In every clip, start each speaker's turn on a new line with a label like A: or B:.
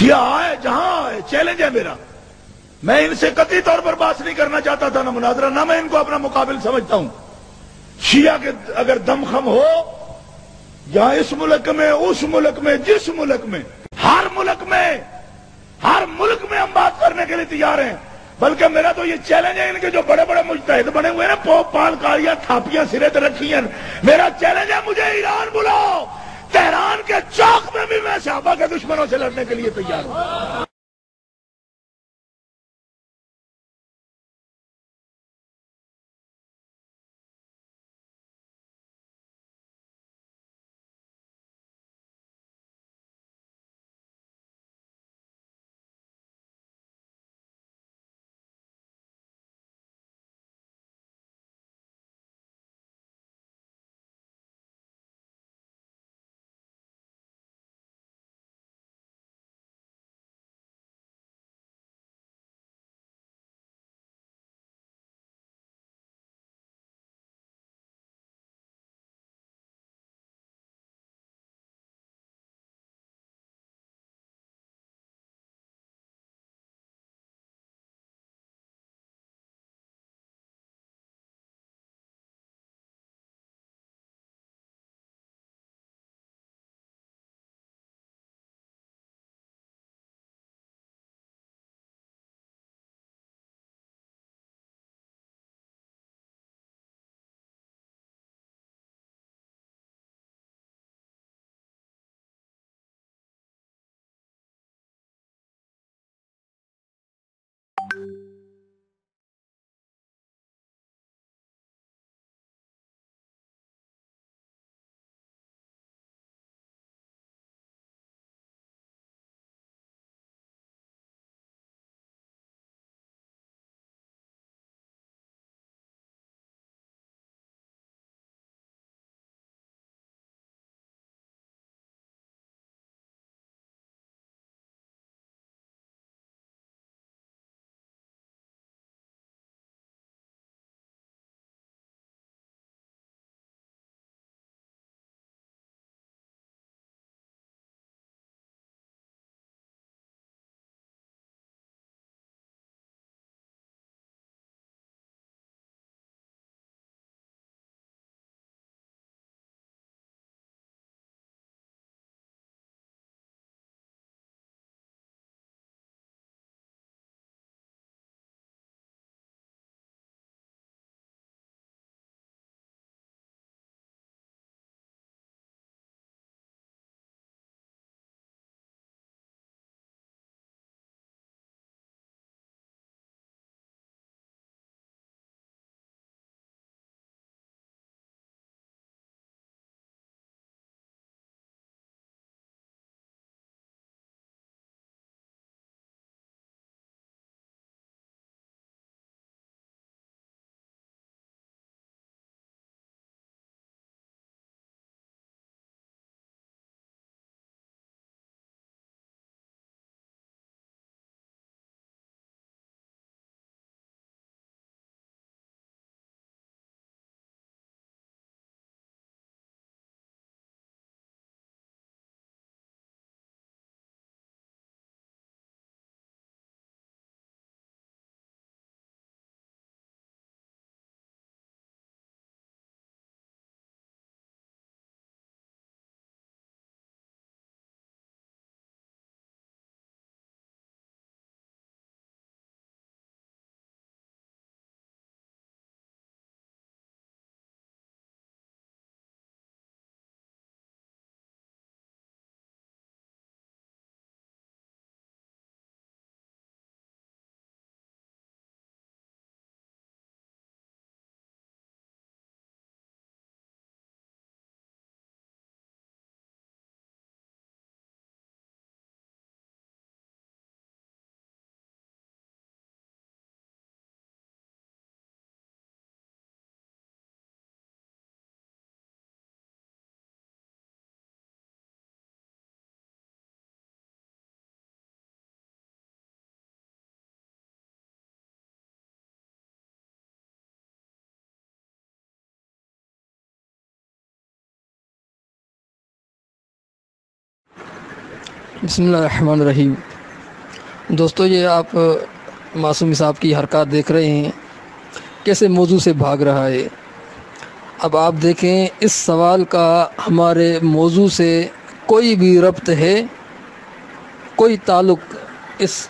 A: شیعہ آئے جہاں آئے، چیلنج ہے میرا، میں ان سے قطعی طور پر بات نہیں کرنا چاہتا تھا، نہ مناظرہ، نہ میں ان کو اپنا مقابل سمجھتا ہوں۔ شیعہ کے اگر دم خم ہو، یہاں اس ملک میں، اس ملک میں، جس ملک میں، ہر ملک میں ہم بات کرنے کے لیے تیار ہیں۔ بلکہ میرا تو یہ چیلنج ہے، ان کے جو بڑے بڑے مجتہد بنے ہوئے ہیں نا، پوپ پال کالیاں تھاپیاں سرے تے رکھی ہیں، میرا چیلنج ہے، مجھے ایران بلاؤ، تہران کے چوک میں بھی میں صحابہ کے دشمنوں سے لڑنے کے لیے تیار ہوں۔
B: بسم اللہ الرحمن الرحیم۔ دوستو یہ آپ معصومی صاحب کی حرکات دیکھ رہے ہیں، کیسے موضوع سے بھاگ رہا ہے۔ اب آپ دیکھیں اس سوال کا ہمارے موضوع سے کوئی بھی ربط ہے، کوئی تعلق اس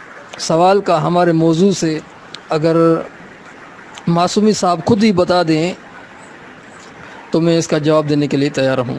B: سوال کا ہمارے موضوع سے اگر معصومی صاحب خود ہی بتا دیں تو میں اس کا جواب دینے کے لیے تیار ہوں۔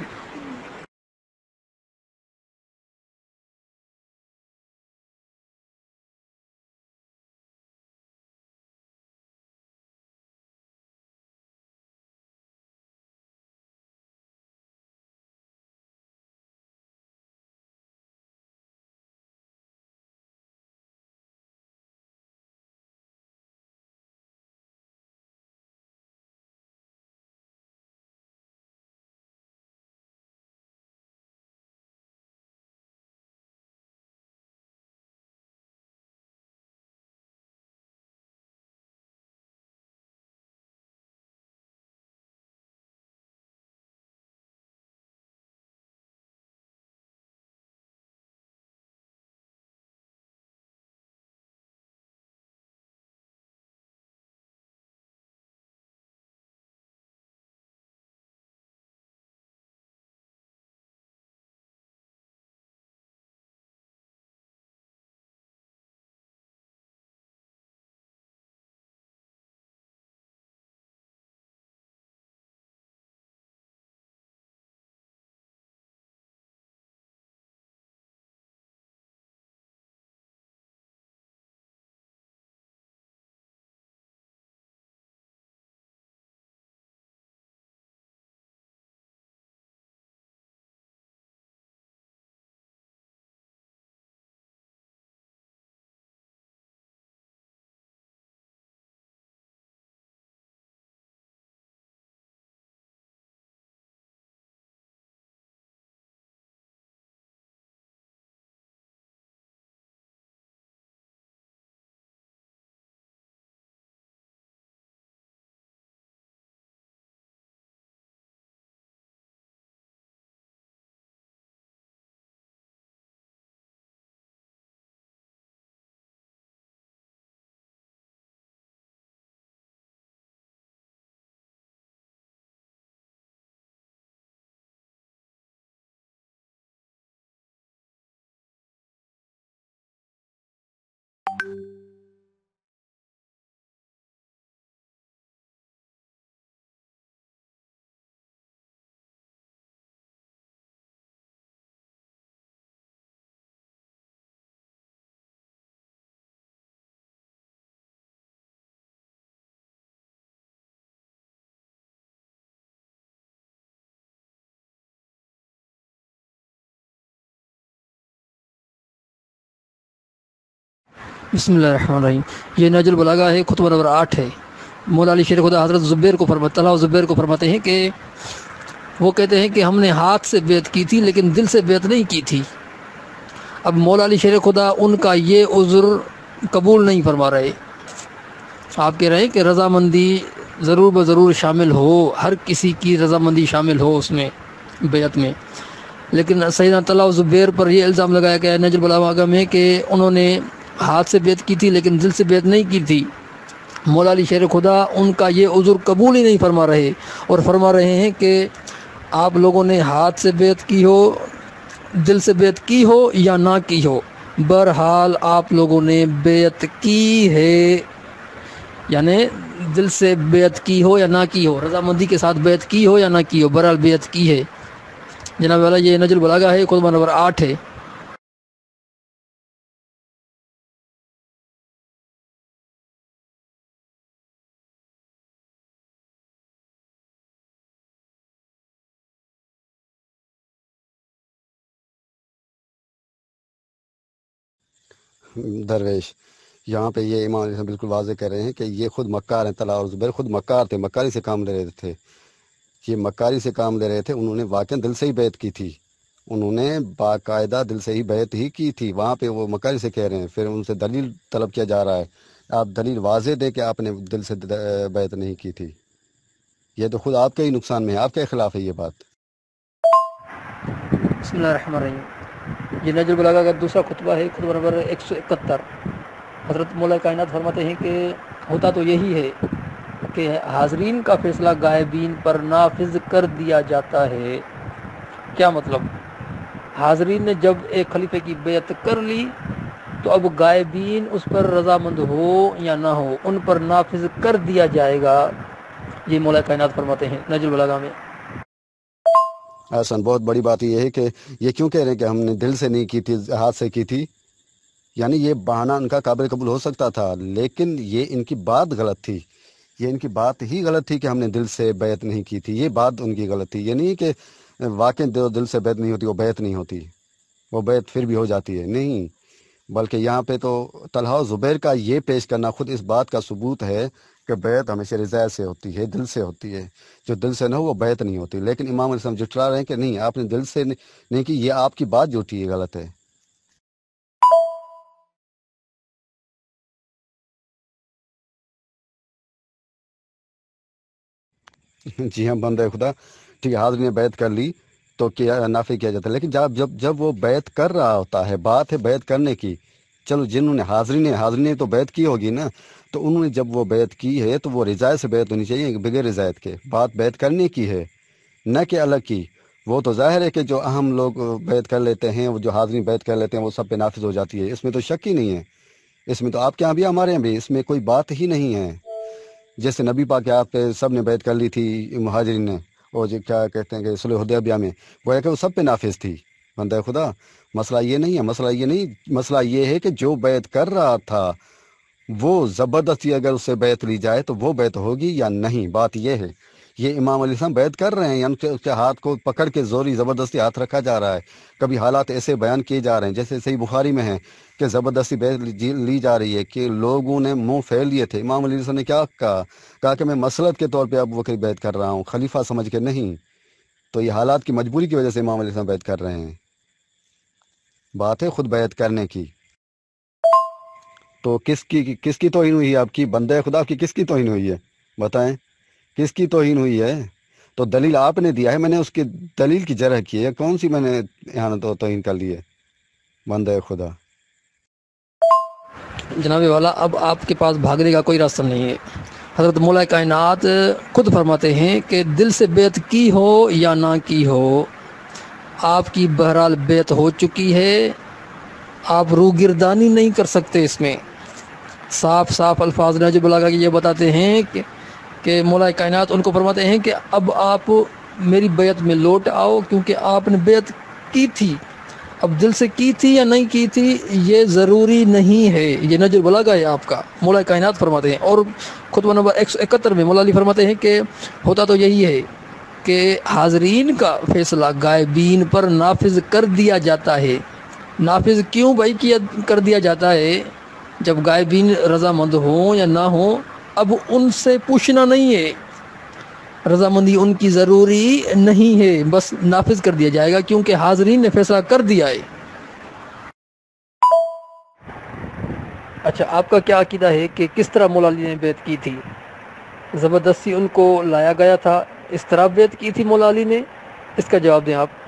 B: بسم اللہ الرحمن الرحیم۔ یہ نہج البلاغہ ہے، خطبہ نمبر 8 ہے۔ مولا علی شیر خدا حضرت زبیر کو فرماتے ہیں کہ وہ کہتے ہیں کہ ہم نے ہاتھ سے بیعت کی تھی لیکن دل سے بیعت نہیں کی تھی۔ اب مولا علی شیر خدا ان کا یہ عذر قبول نہیں فرما رہے۔ آپ کہہ رہے ہیں کہ رضامندی ضرور بضرور شامل ہو، ہر کسی کی رضامندی شامل ہو اس میں بیعت میں، لیکن سیدنا طلحہ و زبیر پر یہ الزام لگایا گیا ہے نہج البلاغہ میں کہ انہوں نے ہاتھ سے بیعت کی تھی لیکن دل سے بیعت نہیں کی تھی۔ مولا علی شیر خدا ان کا یہ عذر قبول ہی نہیں فرما رہے اور فرما رہے ہیں کہ آپ لوگوں نے ہاتھ سے بیعت کی ہو، دل سے بیعت کی ہو یا نہ کی ہو، بہرحال آپ لوگوں نے بیعت کی ہے، یعنی دل سے بیعت کی ہو یا نہ کی ہو، رضامندی کے ساتھ بیعت کی ہو یا نہ کی ہو، بہرحال بیعت کی ہے۔ جناب والا یہ نہج البلاغہ ہے، خطبہ نمبر 8 ہے۔
C: درویش یہاں پہ یہ امام علیہ السلام بالکل واضح کر رہے ہیں کہ یہ خود مکار ہیں، طلحہ اور زبیر خود مکار تھے، مکاری سے کام لے رہے تھے، یہ مکاری سے کام لے رہے تھے، انہوں نے واقعا دل سے ہی بیعت کی تھی، انہوں نے باقاعدہ دل سے ہی بیعت ہی کی تھی، وہاں پہ وہ مکاری سے کہہ رہے ہیں، پھر ان سے دلیل طلب کیا جا رہا ہے، آپ دلیل واضح دیں کہ آپ نے دل سے بیعت نہیں کی تھی، یہ تو خود آپ کے ہی نقصان میں ہے، آپ کے خلاف ہے یہ بات۔
B: بسم اللہ الرحمن الرحیم۔ یہ نہج البلاغہ کا دوسرا خطبہ ہے، خطبہ نمبر 171۔ حضرت مولا کائنات فرماتے ہیں کہ ہوتا تو یہی ہے کہ حاضرین کا فیصلہ غائبین پر نافذ کر دیا جاتا ہے۔ کیا مطلب؟ حاضرین نے جب ایک خلیفے کی بیعت کر لی تو اب غائبین اس پر رضامند ہو یا نہ ہو ان پر نافذ کر دیا جائے گا۔ یہ مولا کائنات فرماتے ہیں نہج البلاغہ میں۔
C: احسن، بہت بڑی بات یہ ہے کہ یہ کیوں کہہ رہے ہیں کہ ہم نے دل سے نہیں کی تھی، ہاتھ سے کی تھی؟ یعنی یہ بہانہ ان کا قابل قبول ہو سکتا تھا، لیکن یہ ان کی بات غلط تھی۔ یہ ان کی بات ہی غلط تھی کہ ہم نے دل سے بیعت نہیں کی تھی، یہ بات ان کی غلط تھی۔ یہ نہیں کہ واقع دل سے بیعت نہیں ہوتی وہ بیعت نہیں ہوتی، وہ بیعت پھر بھی ہو جاتی ہے، نہیں، بلکہ یہاں پہ تو طلحہ و زبیر کا یہ پیش کرنا خود اس بات کا ثبوت ہے کہ بیعت ہمیشہ رضا سے ہوتی ہے، دل سے ہوتی ہے۔ جو دل سے نہ ہو وہ بیعت نہیں ہوتی۔ لیکن امام علیہ السلام جٹلا رہے ہیں کہ نہیں، آپ نے دل سے نہیں کی، یہ آپ کی بات جھوٹی ہے، غلط ہے۔ جی ہاں، بندہ خدا ٹھیک ہے، حاضر نے بیعت کر لی تو کیا نافع کیا جاتا ہے، لیکن جب وہ بیعت کر رہا ہوتا ہے، بات ہے بیعت کرنے کی۔ چلو جنہوں نے حاضرین نے تو بیعت کی ہوگی نا، تو انہوں نے جب وہ بیعت کی ہے تو وہ رضایت سے بیعت ہونی چاہیے، بغیر رضایت کے۔ بات بیعت کرنے کی ہے، نہ کہ الگ کی۔ وہ تو ظاہر ہے کہ جو اہم لوگ بیعت کر لیتے ہیں، وہ جو حاضرین بیعت کر لیتے ہیں، وہ سب پہ نافذ ہو جاتی ہے، اس میں تو شک ہی نہیں ہے۔ اس میں تو آپ کے یہاں بھی ہمارے یہاں بھی اس میں کوئی بات ہی نہیں ہے۔ جیسے نبی پاک آپ پہ سب نے بیعت کر لی تھی مہاجرین نے، اور جو کیا کہتے ہیں کہ صلح حدیبیہ میں، وہ ہے کہ وہ سب پہ نافذ تھی۔ بندہ خدا، مسئلہ یہ نہیں ہے، مسئلہ یہ ہے کہ جو بیعت کر رہا تھا وہ زبردستی اگر اس سے بیعت لی جائے تو وہ بیعت ہوگی یا نہیں، بات یہ ہے۔ یہ امام علیہ السلام بیعت کر رہے ہیں، یعنی اس کے ہاتھ کو پکڑ کے زوری زبردستی ہاتھ رکھا جا رہا ہے۔ کبھی حالات ایسے بیان کیے جا رہے ہیں جیسے صحیح بخاری میں ہے کہ زبردستی بیعت لی جا رہی ہے، کہ لوگوں نے منہ پھیل لیے تھے۔ امام علیہ السلام نے کیا کہا کہ میں مسلط کے طور پہ اب بکر بیعت کر رہا ہوں، خلیفہ سمجھ کے نہیں۔ تو یہ حالات کی مجبوری کی وجہ سے امام علیہ السلام بیعت کر رہے ہیں۔ بات ہے خود بیعت کرنے کی۔ تو کس کی توہین ہوئی ہے آپ کی؟ بندہ خدا کی کس کی توہین ہوئی ہے؟ بتائیں کس کی توہین ہوئی ہے؟ تو دلیل آپ نے دیا ہے، میں نے اس کی دلیل کی جرح کی ہے، کون سی میں نے احانت و توہین کر لی ہے؟ بندہ خدا،
B: جناب والا، اب آپ کے پاس بھاگنے کا کوئی راستہ نہیں ہے۔ حضرت مولا کائنات خود فرماتے ہیں کہ دل سے بیعت کی ہو یا نہ کی ہو، آپ کی بہرحال بیعت ہو چکی ہے، آپ روگردانی نہیں کر سکتے۔ اس میں صاف الفاظ نہج البلاغہ یہ بتاتے ہیں کہ مولا کائنات ان کو فرماتے ہیں کہ اب آپ میری بیعت میں لوٹ آؤ، کیونکہ آپ نے بیعت کی تھی۔ اب دل سے کی تھی یا نہیں کی تھی یہ ضروری نہیں ہے، یہ نہج البلاغہ ہے آپ کا، مولا کائنات فرماتے ہیں۔ اور خطبہ نمبر 171 میں مولا علی فرماتے ہیں کہ ہوتا تو یہی ہے کہ حاضرین کا فیصلہ غائبین پر نافذ کر دیا جاتا ہے۔ نافذ کیوں بھائی کر دیا جاتا ہے؟ جب غائبین رضامند ہوں یا نہ ہوں، اب ان سے پوچھنا نہیں ہے، رضامندی ان کی ضروری نہیں ہے، بس نافذ کر دیا جائے گا کیونکہ حاضرین نے فیصلہ کر دیا ہے۔ اچھا، آپ کا کیا عقیدہ ہے کہ کس طرح مولا علی نے بیعت کی تھی؟ زبردستی ان کو لایا گیا تھا، اس طرح بیعت کی تھی مولا علی نے؟ اس کا جواب دیں آپ۔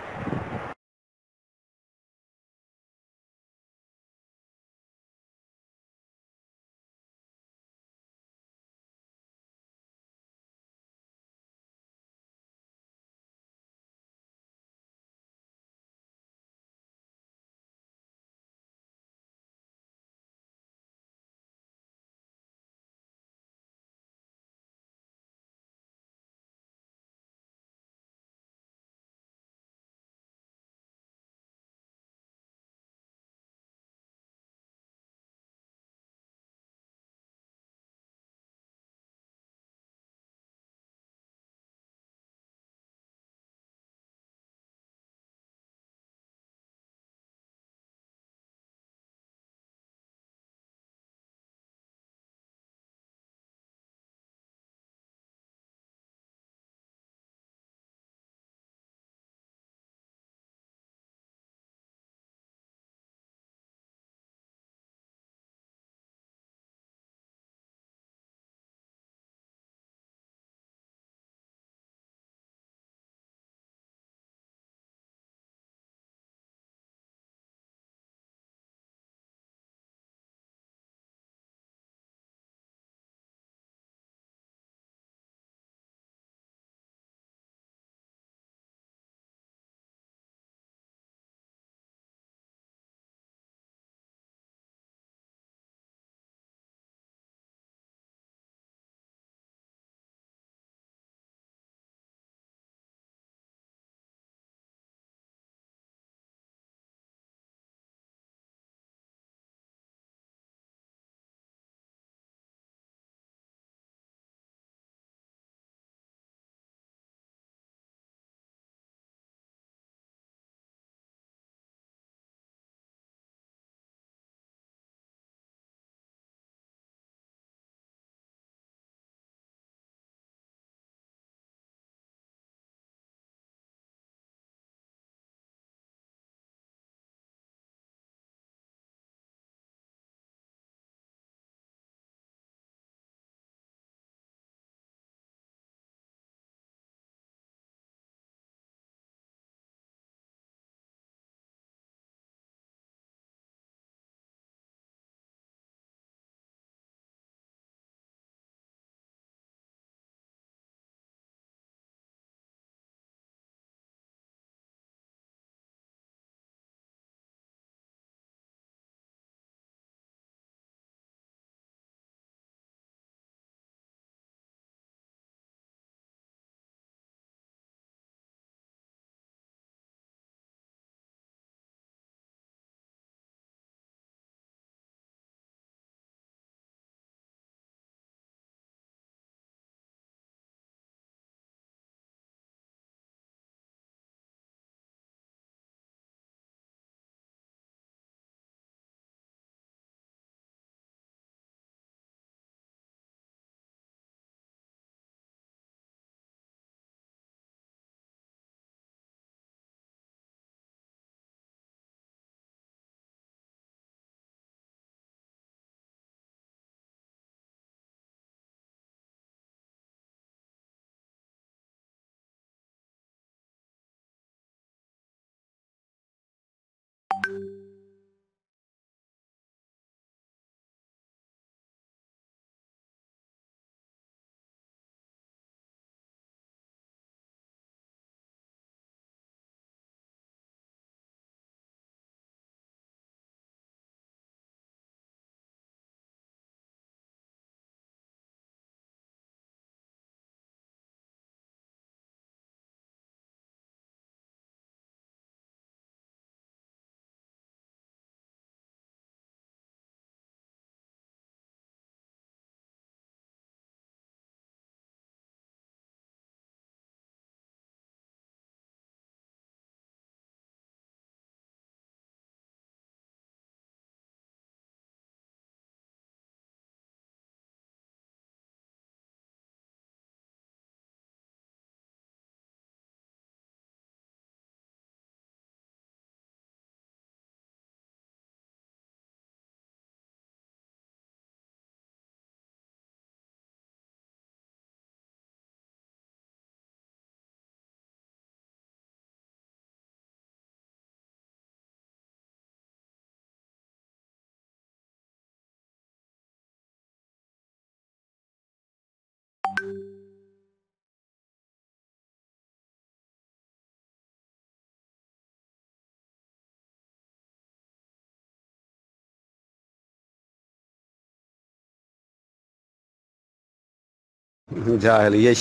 C: जाहिल, ये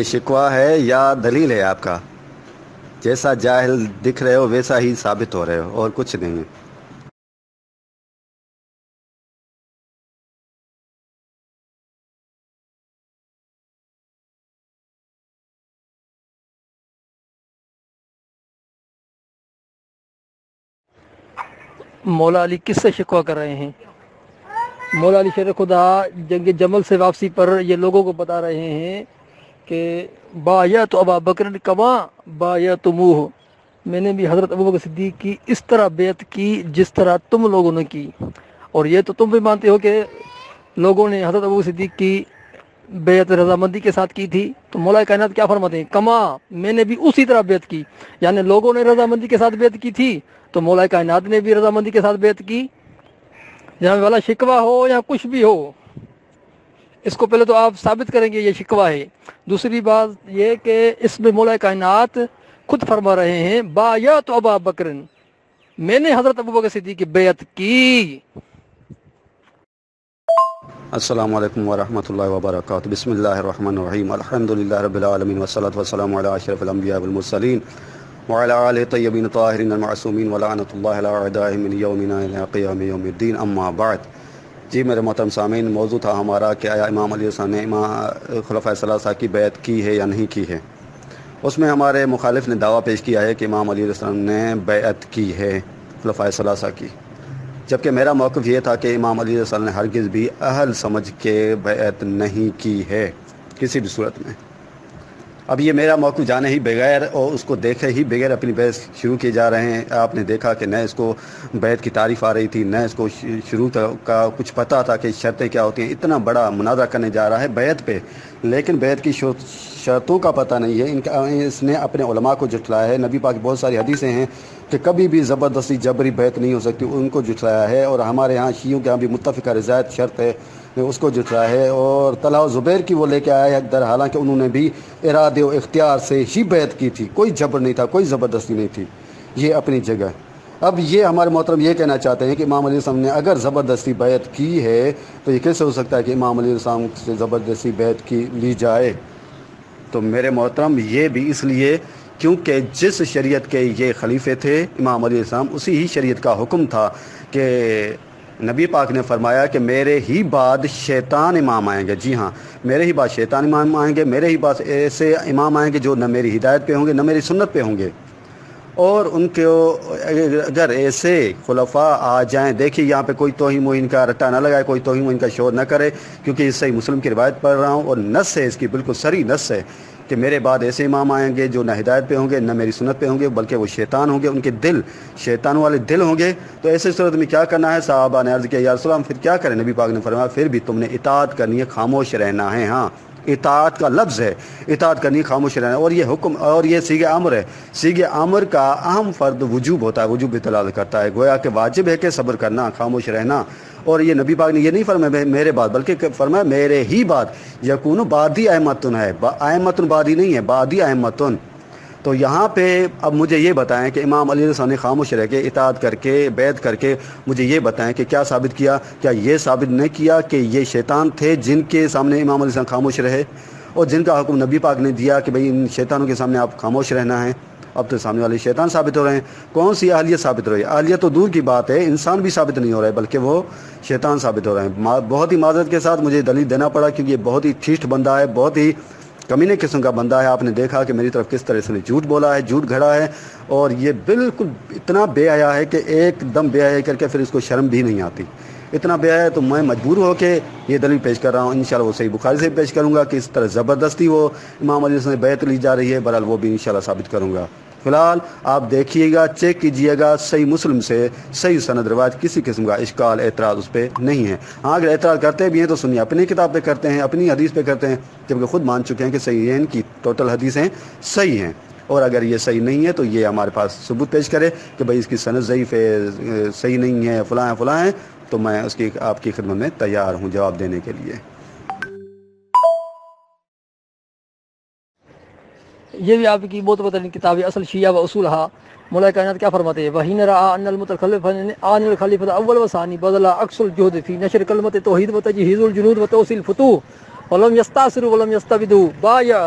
C: शिकवा है या दलील है आपका? जैसा जाहिल दिख रहे हो वैसा ही साबित हो रहे हो और कुछ नहीं है।
B: मौला अली किससे शिकवा कर रहे हैं? मौला अली शेर खुदा जंग जमल से वापसी पर ये लोगों को बता रहे हैं कि बाया तो अबा बकर कमा बाया तुमूह, मैंने भी हज़रत अबू बकर सिद्दीक़ की इस तरह बेत की जिस तरह तुम लोगों ने की। और ये तो तुम भी मानते हो कि लोगों ने हज़रत अबू बकर सिद्दीक़ की बेत रजामंदी के साथ की थी। तो मौला कायनात क्या फरमाते हैं? कमा, मैंने भी उसी तरह बेत की। यानी लोगों ने रजामंदी के साथ बेत की थी तो मौला कायनात ने भी रजामंदी के साथ बेत की। जहाँ वाला शिकवा हो या कुछ भी हो, इसको पहले तो आप साबित करेंगे ये शिकवा है। दूसरी बात ये कि इसमें मौला कायनात खुद फरमा रहे हैं बाया तो अबा बकरन, मैंने हज़रत अबू बकर सिद्दीक़ की बेत की।
C: अस्सलामु अलैकुम वरहमतुल्लाहि वबरकातुहू। बिस्मिल्लाहिर्रहमानिर्रहीम। अल्हम्दुलिल्लाहि रब्बिल आलमीन वस्सलातु वस्सलामु अला अशरफिल अंबिया वल मुरसलीन व अला आलिहि तय्यबीन ताहिरीन मासूमीन व लअनतुल्लाहि अला अअदाइहिम मिन यौमिना इला क़ियाम यौमिद्दीन, अम्मा बाद। जी मेरे मोहतरम सामीन, मौजू था हमारा कि आया इमाम अली ने इमाम खुलफाए सलासा की बैत की है या नहीं की है। उसमें हमारे मुखालिफ ने दावा पेश किया है कि इमाम अली ने बैत की है खुलफाए सलासा की, जबकि मेरा मौक़िफ़ ये था कि इमाम अली ने हरगिज़ भी अहल समझ के बैत नहीं की है किसी भी सूरत में। अब ये मेरा मौक़िफ़ जाने ही बगैर और उसको देखे ही बगैर अपनी बहस शुरू किए जा रहे हैं। आपने देखा कि न इसको बैत की तारीफ़ आ रही थी, न इसको शुरू का कुछ पता था कि शर्तें क्या होती हैं। इतना बड़ा मुनाज़रा करने जा रहा है बैत पे, लेकिन बैत की शर्तों का पता नहीं है। इसने अपने उलमा को जुटलाया है। नबी पाक की बहुत सारी हदीसें हैं कि कभी भी ज़बरदस्ती जबरी बैत नहीं हो सकती, उनको जुटलाया है। और हमारे यहाँ शियों के यहाँ भी मुत्तफ़िक़ा रिज़ायत शर्त है, उसको जुटलाया है। और तलहा ज़ुबैर की वो लेके आया है दर, हालांकि उन्होंने भी इरादे और इख्तियार से ही बैत की थी, कोई जबर नहीं था, कोई ज़बरदस्ती नहीं थी। ये अपनी जगह। अब ये हमारे मोहतरम ये कहना चाहते हैं कि इमाम अली ने अगर ज़बरदस्ती बैत की है तो ये कैसे हो सकता है कि इमाम अली से ज़बरदस्ती बैत की ली जाए? तो मेरे मोहतरम ये भी इसलिए क्योंकि जिस शरीयत के ये खलीफे थे इमाम अली अलैहिस्सलाम, उसी ही शरीयत का हुक्म था कि नबी पाक ने फरमाया कि मेरे ही बाद शैतान इमाम आएंगे। जी हाँ, मेरे ही बाद शैतान इमाम आएंगे, मेरे ही बाद ऐसे इमाम आएंगे जो न मेरी हिदायत पे होंगे न मेरी सुन्नत पे होंगे। और उनके अगर ऐसे खुलफा आ जाएं, देखिए यहाँ पे कोई तौहीन मोहीन का रट्टा ना लगाए, कोई तौहीन मोहीन का शोर ना करे, क्योंकि इस सही मुस्लिम की रिवायत पढ़ रहा हूँ और नस है इसकी, बिल्कुल सरी नस है कि मेरे बाद ऐसे इमाम आएंगे जो न हिदायत पे होंगे न मेरी सुन्नत पे होंगे, बल्कि वो शैतान होंगे, उनके दिल शैतान वाले दिल होंगे। तो ऐसे सूरत में क्या करना है? साहबा ने अर्ज़ किया या रसूल अल्लाह, फिर क्या करें? नबी पाक ने फरमाया फिर भी तुमने इताअत करनी है, खामोश रहना है। हाँ, इताअत का लफ्ज़ है, इताअत करनी, खामोश रहना। और ये हुक्म और ये सीगे अमर है। सीगे अमर का अहम फ़र्द वजूब होता है, वजूब भी दलाल करता है, गोया कि वाजिब है कि सब्र करना, खामोश रहना। और ये नबी पाक ने ये नहीं फरमाया मेरे बाद, बल्कि फरमाया मेरे ही बाद। यकून बादी अहमतुन है, अहमतुन बादी नहीं है, बादी अहमतुन। तो यहाँ पे अब मुझे ये बताएं कि इमाम अली ने खामोश रह के इताअत करके बैत करके मुझे ये बताएं कि क्या साबित किया? क्या ये साबित नहीं किया कि ये शैतान थे जिनके सामने इमाम अली खामोश रहे और जिनका हुक्म नबी पाक ने दिया कि भाई इन शैतानों के सामने आप खामोश रहना है? अब तो सामने वाले शैतान साबित हो रहे हैं। कौन सी अहलियत साबित हो रही है? अहलियत तो दूर की बात है, इंसान भी साबित नहीं हो रहा है, बल्कि वो शैतान साबित हो रहे हैं। बहुत ही माजरत के साथ मुझे दलील देना पड़ा, क्योंकि ये बहुत ही ठीठ बंदा है, बहुत ही कमीने किस्म का बंदा है। आपने देखा कि मेरी तरफ किस तरह से झूठ बोला है, झूठ घड़ा है, और ये बिल्कुल इतना बेहया है कि एकदम बेहया करके फिर इसको शर्म भी नहीं आती। इतना बेहया है तो मैं मजबूर हो के ये दलील पेश कर रहा हूँ। इंशाल्लाह वो सही बुखारी से पेश करूँगा कि इस तरह ज़बरदस्ती वो इमाम अली से बैत ली जा रही है, बहरहाल वो भी इंशाल्लाह साबित करूँगा। फ़िलहाल आप देखिएगा, चेक कीजिएगा सही मुस्लिम से सही सनद रिवायत, किसी किस्म का इश्काल एतराज़ उस पर नहीं है। हाँ, अगर एतराज़ करते भी हैं तो सुनिए अपनी किताब पे करते हैं, अपनी हदीस पे करते हैं, जबकि खुद मान चुके हैं कि सही है, इनकी टोटल हदीसें सही हैं। और अगर ये सही नहीं है तो ये हमारे पास सबूत पेश करे कि भाई इसकी सनद ज़ईफ़ है, सही नहीं है, फ़लाँ है, तो मैं उसकी आपकी खिदमत में तैयार हूँ जवाब देने के लिए।
B: ये भी आपकी बहुत बदतरीन किताब है असल शिया व उसूलहा। मौला कायनात क्या फरमाते हैं? वही नरा अनल मुतखलिफ अव्वल व सानी बदला अक्सुल जुहद फी नशर कलमत तौहीद व तजहीज़ुल जुनूद व तौसील फुतूह वलम यस्तासिरु वलम यस्तबिदु बाया।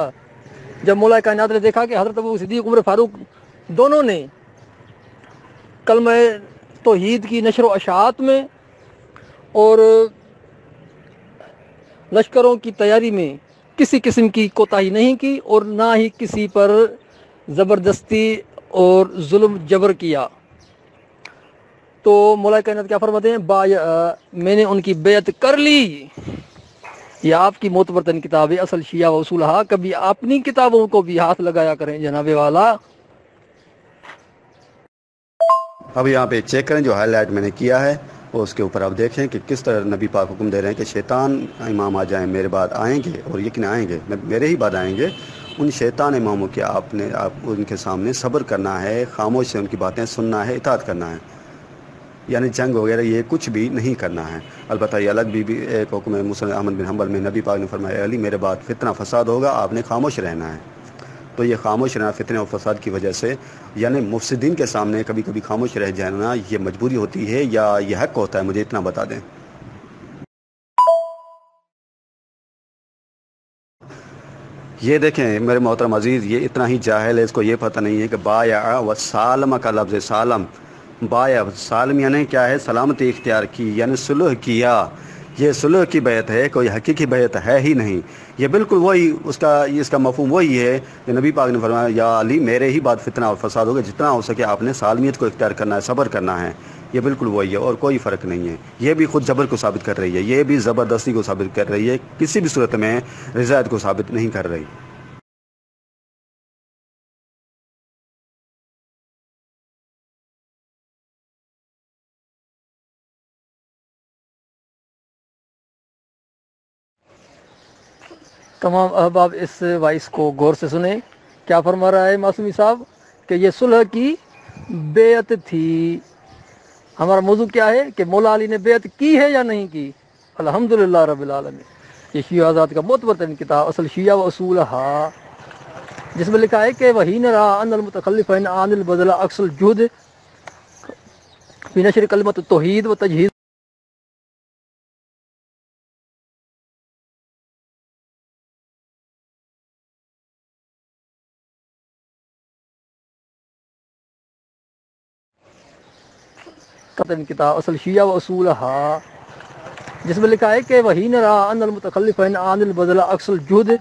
B: जब मौला कायनात ने देखा कि हज़रत अबू सिद्दीक़ उमर फारूक दोनों ने कलमा तौहीद की नशर व अशात में और लश्करों की तैयारी में किसी किस्म की कोताही नहीं की और ना ही किसी पर ज़बरदस्ती और जुल्म जबर किया, तो मौला कायनात क्या फरमाते हैं, मैंने उनकी बेअत कर ली। ये आपकी मोतबरतन किताब है असल शिया व उसूलहा, कभी अपनी किताबों को भी हाथ लगाया करें जनाबे वाला।
C: अब यहाँ पे चेक करें जो हाईलाइट मैंने किया है, और उसके ऊपर आप देखें कि किस तरह नबी पाक हुक्म दे रहे हैं कि शैतान इमाम आ जाएं, मेरे बाद आएंगे और यकीन आएंगे, मेरे ही बाद आएंगे। उन शैतान इमामों के आप उनके सामने सब्र करना है, खामोश से उनकी बातें सुनना है, इताअत करना है, यानी जंग वगैरह ये कुछ भी नहीं करना है। अलबत्ता ये अलग भी एक हुक्म है मुस्लिम अहमद बिन हम्बल में नबी पाक ने फरमाया, अली मेरे बाद फितना फसाद होगा, आपने खामोश रहना है। तो ये खामोश रहना फितने और फसाद की वजह से, यानी मुफसिदीन के सामने कभी कभी खामोश रह जाना, ये मजबूरी होती है या ये हक होता है, मुझे इतना बता दें। ये देखें मेरे मोहतरम अजीज़, ये इतना ही जाहिल है, इसको ये पता नहीं है कि बाया व सालम का लफ्ज़ सालम, बाया सालम यानी क्या है, सलामती इख्तियार की, यानी सुलह किया। ये सुलह की बैत है, कोई हकीकी बैत है ही नहीं। ये बिल्कुल वही इसका मफहूम वही है कि नबी पाक ने फरमाया, या अली मेरे ही बाद फितना और फसाद होगा, जितना हो सके आपने सालमियत को इख्तियार करना है, सब्र करना है। ये बिल्कुल वही है और कोई फ़र्क नहीं है। ये भी खुद जबर को साबित कर रही है, ये भी ज़बरदस्ती को साबित कर रही है, किसी भी सूरत में रिज़ायत को साबित नहीं कर रही।
B: तमाम अहबाब इस वाइस को गौर से सुने। क्या फरमा रहा है मासूमी साहब कि ये सुलह की बेअत थी। हमारा मौजू क्या है कि मौला अली ने बेअत की है या नहीं की। अल्हम्दुलिल्लाह रब्बिल आलमीन। ये शिया आज़ाद का मोतबरतरीन किताब असल शिया व उसूलहा, जिसमें लिखा है कि वही न रहा अनिल मुतखल्लिफ़ैन आनिल बदला अक्सल जुहद फी नशर कलमत तौहीद व तजहीज़ किताब असल शिया व उसूलहा, जिसमें लिखा है कि वही न रहा अनिल मुतखल्लिफ़ैन आनिल बदला अक्सल जुहद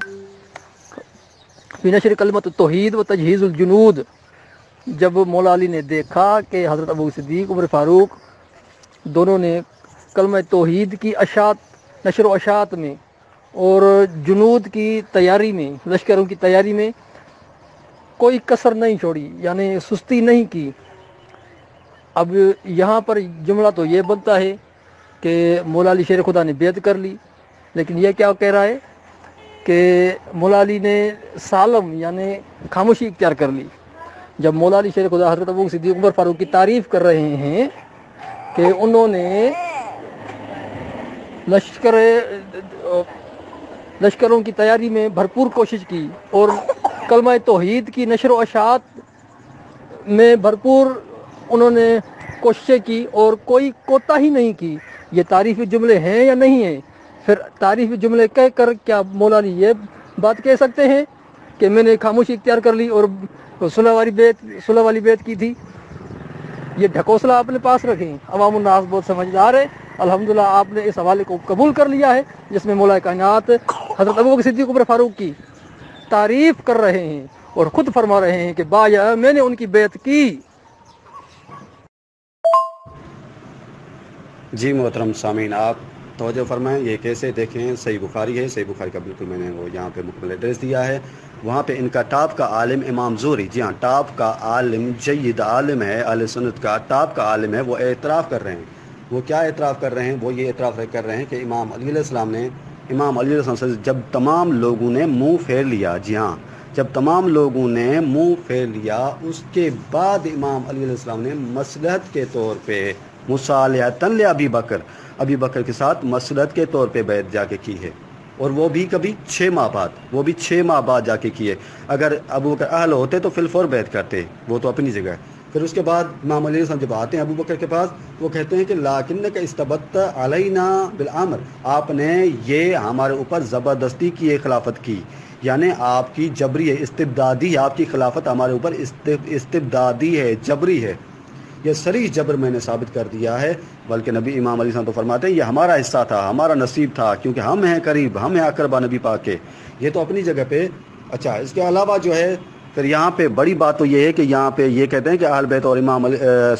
B: फी नशर कलमत तौहीद व तजहीज़ुल जुनूद। जब मौला अली ने देखा कि हज़रत अबू सिद्दीक़ उमर फ़ारूक दोनों ने कलमा तौहीद की अशात नशर व अशात में और जुनूद की तैयारी में, लश्करों की तैयारी में कोई कसर नहीं छोड़ी, यानी सुस्ती नहीं की। अब यहाँ पर जुमला तो ये बनता है कि मौला अली शेर खुदा ने बेअत कर ली, लेकिन यह क्या कह रहा है कि मौला अली ने सालम यानी खामोशी इख्तियार कर ली। जब मौला अली शेर खुदा हज़रत अबू सिद्दीक़ उमर फ़ारूक की तारीफ़ कर रहे हैं कि उन्होंने लश्करों की तैयारी में भरपूर कोशिश की और कलमा तौहीद की नशर व अशात में भरपूर उन्होंने कोशिशें की और कोई कोताही नहीं की, ये तारीफ़ी जुमले हैं या नहीं हैं? फिर तारीफ़ी जुमले कह कर क्या मौला अली ये बात कह सकते हैं कि मैंने खामोशी इख्तियार कर ली और सुलह वाली बेत की थी? ये ढकोसला अपने पास रखें। अवाम उन्नास बहुत समझदार है। अल्हम्दुलिल्लाह आपने इस हवाले को कबूल कर लिया है जिसमें मौला कायनात हज़रत अबू बकर सिद्दीक़ उमर फ़ारूक की तारीफ़ कर रहे हैं और ख़ुद फरमा रहे हैं कि बाया मैंने उनकी बेत की।
C: जी मोहतरम सामीन, आप तवज्जो फरमाएं, ये कैसे देखें, सही बुखारी है, सही बुखारी का बिल्कुल मैंने वो यहाँ पे मुकम्मल एड्रेस दिया है। वहाँ पे इनका टॉप का आलिम इमाम ज़ुहरी, जी हाँ टॉप का आलिम जय्यद आलिम है, अहले सुन्नत का टॉप का आलिम है, वो एतराफ़ कर रहे हैं। वो क्या एतराफ़ कर रहे हैं? वो ये एतराफ़ कर रहे हैं कि इमाम अली अलैहिस्सलाम से जब तमाम लोगों ने मुँह फेर लिया, जी हाँ जब तमाम लोगों ने मुँह फेर लिया, उसके बाद इमाम अली अलैहिस्सलाम ने मसलहत के तौर पर मुसालहतन ले अबी बकर के साथ मसलहत के तौर पे बैत जाके की है, और वो भी कभी 6 माह बाद जाके की है। अगर अबू बकर अहल होते तो फिलफौर बैत करते, वो तो अपनी जगह। پھر اس کے بعد امام علیہ السلام جب آتے ہیں ابو بکر کے پاس، وہ کہتے ہیں کہ لاکنک استبت علینا بالامر، آپ نے یہ ہمارے اوپر زبردستی کی یہ خلافت کی، یعنی آپ کی جبری ہے، استبدادی، آپ کی خلافت ہمارے اوپر استبدادی ہے، جبری ہے، یہ صریح جبر میں نے ثابت کر دیا ہے۔ بلکہ نبی امام علیہ السلام تو فرماتے ہیں یہ ہمارا حصہ تھا، ہمارا نصیب تھا، کیونکہ ہم ہیں قریب، ہم ہیں اقربا نبی پاک کے۔ یہ تو اپنی جگہ پہ اچھا۔ اس کے علاوہ جو ہے پھر یہاں پہ بڑی بات تو یہ ہے کہ یہاں پہ یہ کہتے ہیں کہ اہل بیت اور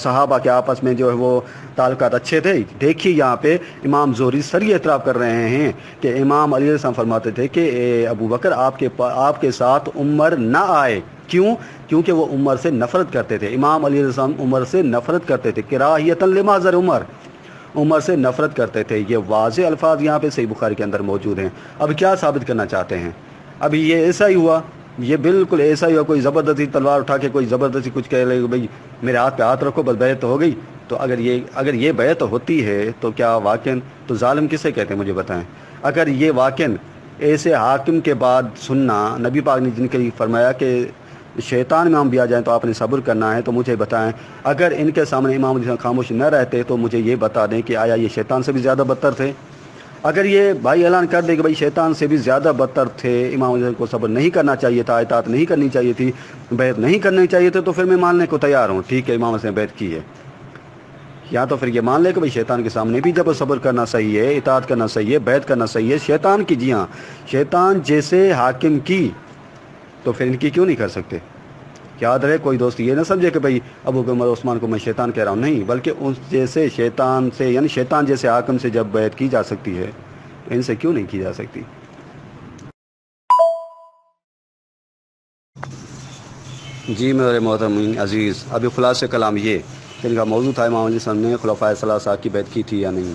C: صحابہ کے آپس میں جو ہے وہ تعلقات اچھے تھے۔ دیکھیے یہاں پہ امام زہری صریح اعتراف کر رہے ہیں کہ امام علیہ السلام فرماتے تھے کہ اے ابو بکر آپ کے ساتھ عمر نہ آئے، کیوں؟ کیونکہ وہ عمر سے نفرت کرتے تھے۔ امام علیہ السلام عمر سے نفرت کرتے تھے، کراہیۃ لمحضر عمر سے نفرت کرتے تھے۔ یہ واضح الفاظ یہاں پہ صحیح بخاری کے اندر موجود ہیں۔ اب کیا ثابت کرنا چاہتے ہیں؟ ابھی یہ ایسا ہی ہوا، یہ بالکل ایسا ہی ہوا، کوئی زبردستی تلوار اٹھا کے کوئی زبردستی کچھ کہہ لے بھائی میرے ہاتھ پہ ہاتھ رکھو بس بیعت ہو گئی۔ تو اگر یہ بیعت ہوتی ہے تو کیا واقعاً تو ظالم کسے کہتے ہیں مجھے بتائیں؟ اگر یہ واقعاً ایسے حاکم کے بعد سننا، نبی پاک نے جن کے لیے فرمایا کہ شیطان امام بھی آ جائیں تو آپ نے صبر کرنا ہے، تو مجھے بتائیں اگر ان کے سامنے امام علیہ السلام خاموش نہ رہتے تو مجھے یہ بتا دیں کہ آیا یہ شیطان سے بھی زیادہ بدتر تھے؟ اگر یہ بھائی اعلان کر دے کہ بھائی شیطان سے بھی زیادہ بدتر تھے، امام علیہ السلام کو صبر نہیں کرنا چاہیے تھا، اطاعت نہیں کرنی چاہیے تھی، بیعت نہیں کرنی چاہیے تھے، تو پھر میں ماننے کو تیار ہوں، ٹھیک ہے امام نے بیعت کی ہے۔ یا تو پھر یہ مان لے کہ بھائی شیطان کے سامنے بھی جب صبر کرنا صحیح ہے، اطاعت کرنا صحیح ہے، بیعت کرنا صحیح ہے، شیطان کی، جی ہاں شیطان جیسے حاکم کی، تو پھر ان کی کیوں نہیں کر سکتے؟ یاد رہے کوئی دوست یہ نہ سمجھے کہ بھائی ابو بکر عمر عثمان کو میں شیطان کہہ رہا ہوں، نہیں، بلکہ اس جیسے شیطان سے، یعنی شیطان جیسے حاکم سے جب بیعت کی جا سکتی ہے ان سے کیوں نہیں کی جا سکتی؟ جی میرے محترم عزیز، ابھی خلاصہ کلام یہ کہ ان کا موضوع تھا امام علیہ السلام نے خلفائے ثلاثہ کی بیعت کی تھی یا نہیں۔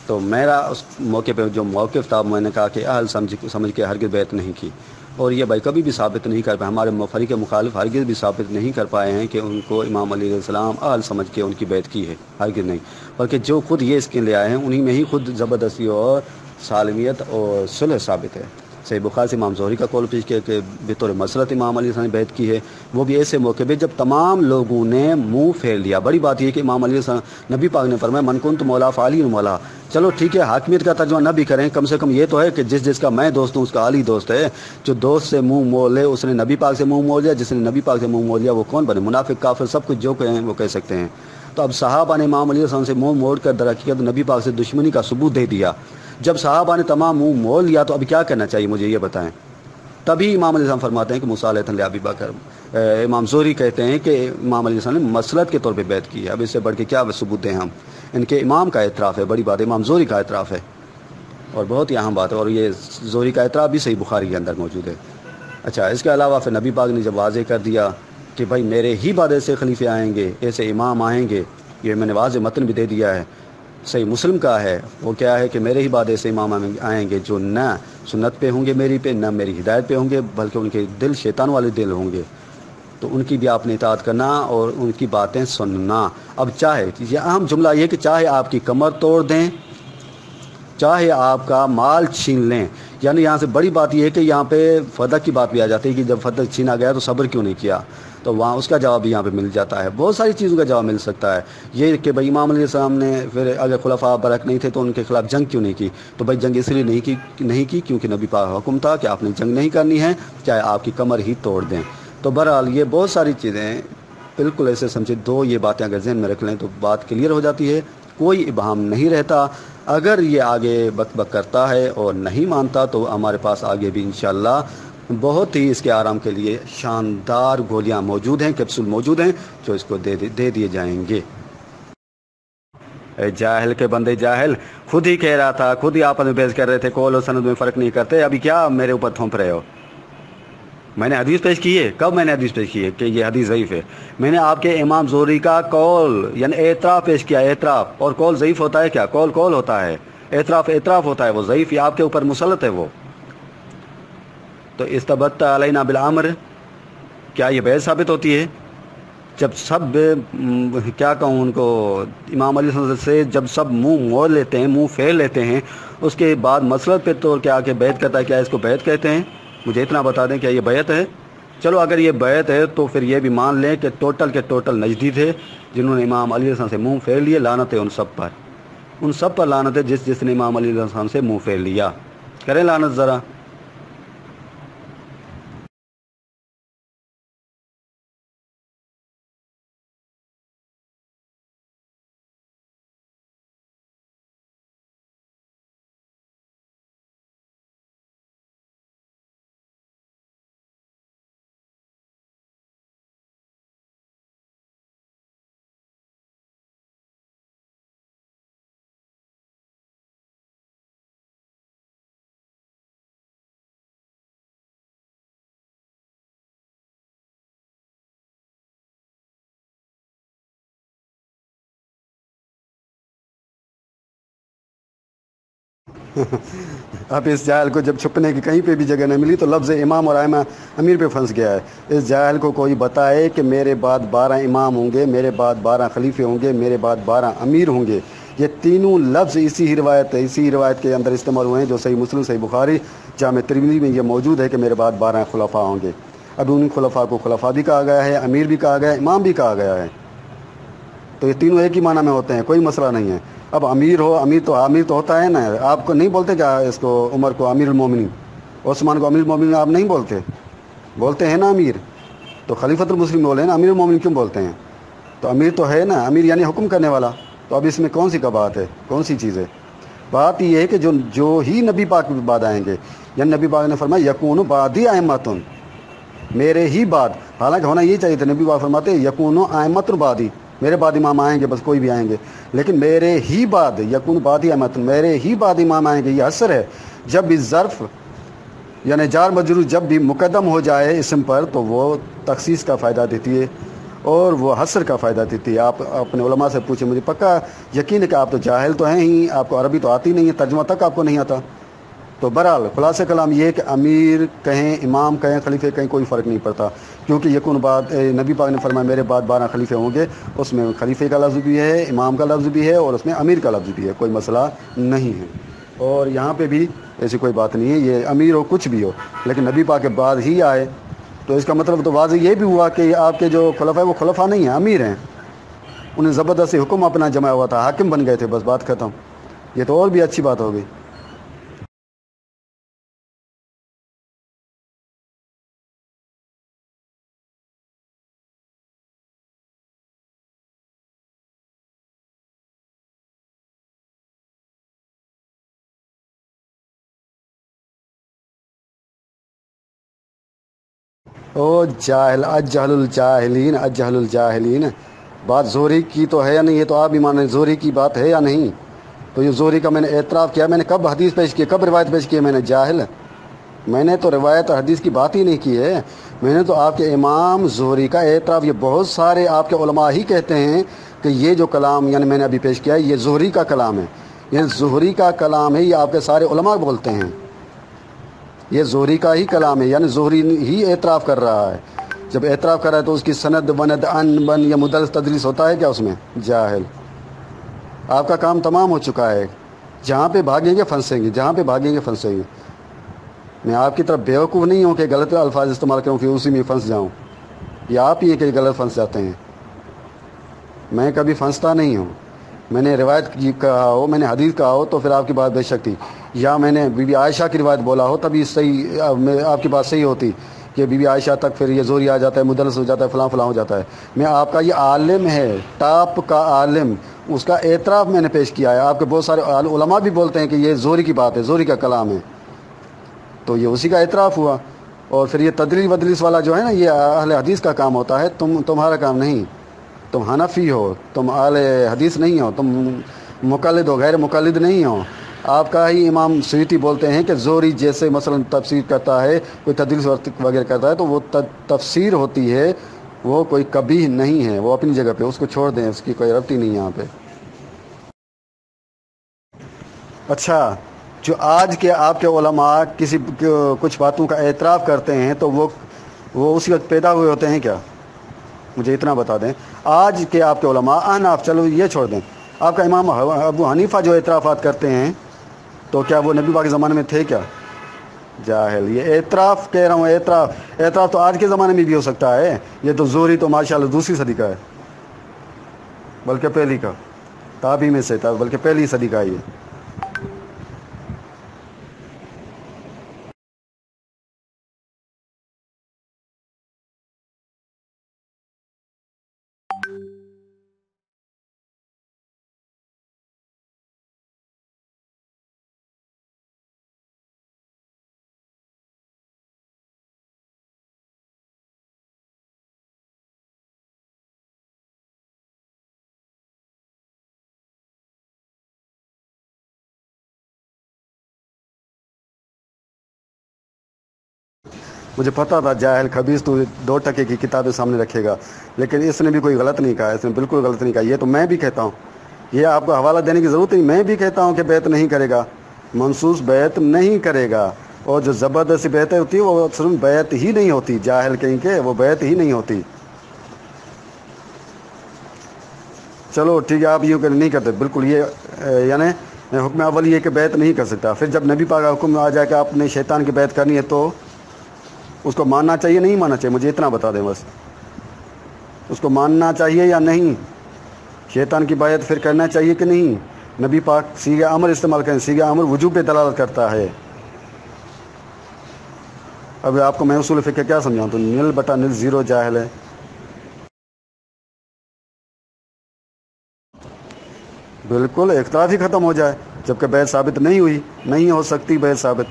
C: تو میرا اس موقع پہ جو موقف تھا، میں نے کہا کہ اہل سمجھ کے ہرگز بیعت نہیں کی، اور یہ بھائی کبھی بھی ثابت نہیں کر پائے، ہمارے فریق مخالف ہرگز بھی ثابت نہیں کر پائے ہیں کہ ان کو امام علیہ السلام اہل سمجھ کے ان کی بیعت کی ہے، ہرگز نہیں، بلکہ جو خود یہ اسکین لے آئے ہیں انہی میں ہی خود زبردستی اور سالمیت اور صلح ثابت ہے۔ صحیح بخاری سے امام زہری کا قول پیش کیا کہ بطور مسلط امام علیہ السلام نے بیعت کی ہے، وہ بھی ایسے موقع پہ جب تمام لوگوں نے منہ پھیر لیا۔ بڑی بات یہ کہ امام علیہ السلام، نبی پاک نے فرمایا من کنت مولا فعلی مولا، چلو ٹھیک ہے حاکمیت کا ترجمہ نہ بھی کریں، کم سے کم یہ تو ہے کہ جس کا میں دوست ہوں اس کا علی دوست ہے۔ جو دوست سے منہ موڑ لے اس نے نبی پاک سے منہ موڑ لیا، جس نے نبی پاک سے منہ موڑ لیا وہ کون بنے؟ منافق، کافر، سب کچھ جو کہیں وہ کہہ سکتے ہیں۔ تو اب صحابہ نے امام علیہ السلام سے منہ موڑ کر در حقیقت نبی پاک سے دشمنی کا ثبوت دے دیا۔ جب صحابہ نے تمام منہ موڑ لیا تو اب کیا کرنا چاہیے مجھے یہ بتائیں؟ تبھی امام علیہ السلام فرماتے ہیں کہ مصالحۃ لابی بکر، امام زہری کہتے ہیں کہ امام علیہ السلام نے مسلط کے طور پہ بیعت کی ہے۔ اب اس سے بڑھ کے کیا ثبوت دیں ہم؟ ان کے امام کا اعتراف ہے، بڑی بات ہے، امام زہری کا اعتراف ہے، اور بہت ہی اہم بات ہے، اور یہ زہری کا اعتراف بھی صحیح بخاری کے اندر موجود ہے۔ اچھا، اس کے علاوہ پھر نبی پاک نے جب واضح کر دیا کہ بھائی میرے ہی بعد ایسے خلیفے آئیں گے، ایسے امام آئیں گے، یہ میں نے واضح متن بھی دے دیا ہے، صحیح مسلم کا ہے، وہ کیا ہے کہ میرے ہی بعد ایسے امام آئیں گے جو نہ سنت پہ ہوں گے میری پہ، نہ میری ہدایت پہ ہوں گے، بلکہ ان کے دل شیطان والے دل ہوں گے، تو ان کی بھی آپ نے اطاعت کرنا اور ان کی باتیں سننا۔ اب چاہے یہ اہم جملہ یہ کہ چاہے آپ کی کمر توڑ دیں، چاہے آپ کا مال چھین لیں، یعنی یہاں سے بڑی بات یہ ہے کہ یہاں پہ فتح کی بات بھی آ جاتی ہے کہ جب فتح چھینا گیا تو صبر کیوں نہیں کیا، تو وہاں اس کا جواب بھی یہاں پہ مل جاتا ہے، بہت ساری چیزوں کا جواب مل سکتا ہے۔ یہ کہ بھائی امام علیہ السلام نے پھر اگر خلفاء برحق نہیں تھے تو ان کے خلاف جنگ کیوں نہیں کی، تو بھائی جنگ اس لیے نہیں کی کیونکہ نبی پاک کا حکم تھا کہ آپ نے جنگ نہیں کرنی ہے، چاہے آپ کی کمر ہی توڑ دیں۔ تو بہرحال یہ بہت ساری چیزیں بالکل ایسے سمجھے، دو یہ باتیں اگر ذہن میں رکھ لیں تو بات کلیئر ہو جاتی ہے، کوئی ابہام نہیں رہتا۔ اگر یہ آگے بک بک کرتا ہے اور نہیں مانتا تو ہمارے پاس آگے بھی انشاءاللہ بہت ہی اس کے آرام کے لیے شاندار گولیاں موجود ہیں، کیپسول موجود ہیں جو اس کو دے دیے جائیں گے۔ اے جاہل کے بندے جاہل، خود ہی کہہ رہا تھا، خود ہی آپس میں بحث کر رہے تھے، قول و سند میں فرق نہیں کرتے، ابھی کیا میرے اوپر تھوپ رہے ہو؟ میں نے حدیث پیش کی ہے، کب میں نے حدیث پیش کی ہے کہ یہ حدیث ضعیف ہے؟ میں نے آپ کے امام زہری کا قول یعنی اعتراف پیش کیا، اعتراف، اور قول ضعیف ہوتا ہے کیا؟ قول ہوتا ہے، اعتراف ہوتا ہے، وہ ضعیف یا آپ کے اوپر مسلط ہے وہ۔ تو استبت علینا بالامر، کیا یہ بیعت ثابت ہوتی ہے؟ جب سب کیا کہوں ان کو، امام علیہ السلام سے جب سب منہ موڑ لیتے ہیں، منہ پھیر لیتے ہیں، اس کے بعد مسلط پہ توڑ کے آ کے بیعت کرتا ہے، کیا اس کو بیعت کہتے ہیں؟ مجھے اتنا بتا دیں کیا یہ بیعت ہے؟ चलो अगर ये बैत है तो फिर ये भी मान लें कि टोटल के टोटल नजदी थे जिन्होंने इमाम अली रज़ा से मुंह फेर लिए। लानत है उन सब पर लानत है जिसने इमाम अली रज़ा से मुंह फेर लिया। करें लानत ज़रा। अब इस जाहिल को जब छुपने की कहीं पे भी जगह नहीं मिली तो लफ्ज़ इमाम और आइमा अमीर पे फंस गया है। इस जाहिल को कोई बताए कि मेरे बाद 12 इमाम होंगे, मेरे बाद 12 खलीफे होंगे, मेरे बाद 12 अमीर होंगे। ये तीनों लफ्ज़ इसी रिवायत के अंदर इस्तेमाल हुए हैं जो सही मुस्लिम, सही बुखारी, जामे तिरमिज़ी में ये मौजूद है कि मेरे बाद 12 खुलफा होंगे। अब उन खुलफा को खुलफा भी कहा गया है, अमीर भी कहा गया है, इमाम भी कहा गया है। तो ये तीनों एक ही माना में होते हैं, कोई मसला नहीं है। अब अमीर तो होता है ना। आपको नहीं बोलते क्या इसको, उमर को अमीरुल मोमिनीन, उस्मान को अमीरुल मोमिनीन आप नहीं बोलते हैं ना अमीर। तो खलीफतुल मुस्लिम बोले ना, अमीरुल मोमिनीन क्यों बोलते हैं? तो अमीर तो है ना, अमीर यानी हुक्म करने वाला। तो अब इसमें कौन सी का बात है, कौन सी चीज़ है? बात यह है कि जो ही नबी पाक के बाद आएंगे, यानी नबी पाक ने फरमाया यकूनु बादी अइम्मतुन, मेरे ही बाद। हालांकि होना यही चाहिए था, नबी पाक फरमाते यकूनु अइम्मतुन बादी, मेरे बाद इमाम आएंगे, बस कोई भी आएंगे। लेकिन मेरे ही बाद यकून बादी अहमद, मेरे ही बाद इमाम आएंगे, ये असर है। जब भी ज़र्फ़ यानी जार मजरूर जब भी मुकदम हो जाए इसम पर तो वो तखसीस का फ़ायदा देती है और वो हसर का फ़ायदा देती है। आप अपने उलमा से पूछे, मुझे पक्का यकीन है कि आप तो जाहिल तो हैं ही, आपको अरबी तो आती नहीं है, तर्जुमा तक आपको नहीं आता। तो बहरहाल खुलासे कलाम ये कि अमीर कहें, इमाम कहें, खलीफे कहें, कोई फ़र्क नहीं पड़ता, क्योंकि यकून बाद नबी पाक ने फरमाया मेरे बाद 12 खलीफे होंगे। उसमें खलीफे का लफ्ज़ भी है, इमाम का लफ्ज़ भी है और उसमें अमीर का लफ्ज़ भी है, कोई मसला नहीं है। और यहाँ पे भी ऐसी कोई बात नहीं है, ये अमीर हो कुछ भी हो, लेकिन नबी पाक के बाद ही आए तो इसका मतलब तो वाज़ेह ये भी हुआ कि आपके जो खुलफा है वो खुलफा नहीं है, अमीर हैं। उन्हें ज़बरदस्ती हुक्म अपना जमाया हुआ था, हाकिम बन गए थे, बस बात ख़त्म। ये तो और भी अच्छी बात हो गई। ओ जाहिल, अजहलुल जाहिलीन, अजहलुल जाहिलीन। बात ज़ोहरी की तो है या नहीं, ये तो आप भी मान रहे हैं, ज़ोहरी की बात है या नहीं? तो ये ज़ोहरी का मैंने एतराफ़ किया, मैंने कब हदीस पेश की, कब रिवायत पेश की है मैंने? जाहिल, मैंने तो रिवायत और हदीस की बात ही नहीं की है। मैंने तो आपके इमाम ज़ोहरी का एतराफ़, ये बहुत सारे आपके उलमा ही कहते हैं कि ये जो कलाम यानी मैंने अभी पेश किया है ये ज़ोहरी का कलाम है, ये ज़ोहरी का कलाम है, ये आपके सारे उलमा बोलते हैं, ये ज़ोहरी का ही कलाम है, यानी ज़ोहरी ही एतराफ़ कर रहा है। जब एतराफ़ कर रहा है तो उसकी सनद वनद अन बन या मुदल्लिस तदलीस होता है क्या उसमें? जाहिल, आपका काम तमाम हो चुका है। जहाँ पे भागेंगे फंसेंगे, जहाँ पे भागेंगे फंसेंगे। मैं आपकी तरफ बेवकूफ़ नहीं हूँ कि गलत अल्फाज इस्तेमाल करूँ फिर उसी में फंस जाऊँ, या आप ही कि गलत फंस जाते हैं। मैं कभी फंसता नहीं हूँ। मैंने रिवायत की कहा हो, मैंने हदीस कहा हो तो फिर आपकी बात बेशक थी, या मैंने बीबी आयशा की रिवायत बोला हो तभी सही, आपकी बात सही होती कि बीबी आयशा तक फिर ये ज़ोहरी आ जाता है, मुदल्लिस हो जाता है, फ़लाँ फ़लाँ हो जाता है। मैं आपका ये आलिम है, टॉप का आलिम, उसका एतराफ़ मैंने पेश किया है। आपके बहुत सारे उलमा भी बोलते हैं कि ये ज़ोहरी की बात है, ज़ोहरी का कलाम है, तो ये उसी का एतराफ़ हुआ। और फिर ये तदलीस वदलीस वाला जो है ना, ये अहले हदीस का काम होता है, तुम्हारा काम नहीं। तुम हनफी हो, तुम अहले हदीस नहीं हो, तुम मुक़ल्लिद हो, गैर मुक़ल्लिद नहीं हो। आपका ही इमाम सुयूती बोलते हैं कि ज़ोहरी जैसे मसलन तफसीर करता है, कोई तदलीस वगैरह करता है तो वो तफसीर होती है, वो कोई कभी नहीं है, वो अपनी जगह पे, उसको छोड़ दें, उसकी कोई रब्ती नहीं है यहाँ पे। अच्छा, जो आज के आपके उलमा किसी कुछ बातों का एतराफ़ करते हैं तो वो उसी वक्त पैदा हुए होते हैं क्या? मुझे इतना बता दें। आज के आपके उलमा अहनाफ, चलो ये छोड़ दें, आपका इमाम अबू हनीफ़ा जो एतराफ़ात करते हैं तो क्या वो नबी पाक के ज़माने में थे क्या? जाहिल, ये एतराफ़ कह रहा हूँ, एतराफ़। एतराफ़ तो आज के ज़माने में भी हो सकता है। ये तो ज़ुहरी तो माशाल्लाह दूसरी सदी का है, बल्कि पहली का, ताबी में से था, बल्कि पहली सदी का है ये। मुझे पता था जाहिल खबीस तो 2 टके की किताबें सामने रखेगा, लेकिन इसने भी कोई गलत नहीं कहा, इसने बिल्कुल गलत नहीं कहा। ये तो मैं भी कहता हूँ, ये आपको हवाला देने की ज़रूरत नहीं, मैं भी कहता हूँ कि बैत नहीं करेगा, मनसूस बैत नहीं करेगा। और जो ज़बरदस्ती बैतें होती है वो सिर्फ बैत ही नहीं होती, जाहिल कहीं के, वो बैत ही नहीं होती। चलो ठीक है, आप यूँ कर नहीं करते बिल्कुल, ये यानी हुक्म अव्वल ये कि बैत नहीं कर सकता। फिर जब नबी पाक का हुक्म आ जाए कि आपने शैतान की बैत करनी है तो उसको मानना चाहिए नहीं मानना चाहिए, मुझे इतना बता दें बस। उसको मानना चाहिए या नहीं, शैतान की बैत फिर करना चाहिए कि नहीं। नबी पाक सीगा अमर इस्तेमाल करें, सीगा अमर वजूब पे दलालत करता है। अब आपको मैं उसूल फ़िक़्ह क्या समझाऊँ, तो नील बटा नील ज़ीरो जाहिल है। बिल्कुल इख्तिलाफ ही ख़त्म हो जाए, जबकि बैत साबित नहीं हुई, नहीं हो सकती बैत साबित।